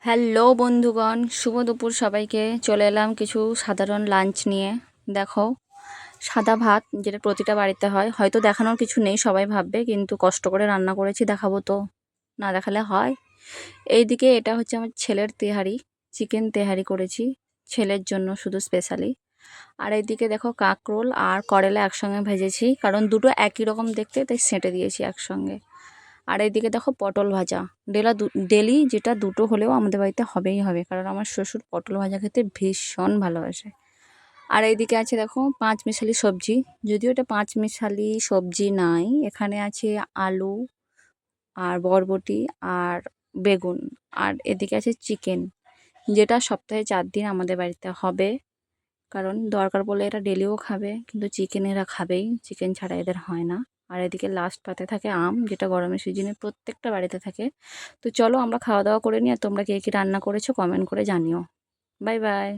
Hello বন্ধুগণ, শুভ দুপুর সবাইকে। চলে এলাম কিছু সাধারণ লাঞ্চ নিয়ে। দেখো, সাদা ভাত যেটা প্রতিটা বাড়িতে হয়, হয়তো দেখানোর কিছু নেই, সবাই ভাববে, কিন্তু কষ্ট করে রান্না করেছি, দেখাবো তো, না দেখালে হয়। এইদিকে এটা হচ্ছে আমার ছেলের তেহারি, চিকেন তেহারি করেছি ছেলের জন্য শুধু স্পেশালি। আর এইদিকে দেখো কাঁকরোল আর করলা একসঙ্গে ভেজেছি, কারণ দুটো একই রকম দেখতে, তাই সেঁটে দিয়েছি একসঙ্গে। আর এইদিকে দেখো পটল ভাজা। ডেলি যেটা দুটো হলেও আমাদের বাড়িতে হবেই হবে, কারণ আমার শ্বশুর পটল ভাজা খেতে ভীষণ ভালোবাসে। আর এইদিকে আছে দেখো পাঁচমিশালি সবজি, যদিও এটা পাঁচমিশালি সবজি নাই, এখানে আছে আলু আর বরবটি আর বেগুন। আর এদিকে আছে চিকেন, যেটা সপ্তাহে 4 দিন আমাদের বাড়িতে হবে, কারণ দরকার পড়লে এরা ডেলিও খাবে, কিন্তু চিকেন এরা খাবেই, চিকেন ছাড়া এদের হয় না। আর এদিকে লাস্ট পাতে থাকে আম, যেটা গরমের সিজনে প্রত্যেকটা বাড়িতে থাকে। তো চলো আমরা খাওয়া দাওয়া করে নিই, আর তোমরা কে কী রান্না করেছো কমেন্ট করে জানিও। Bye bye.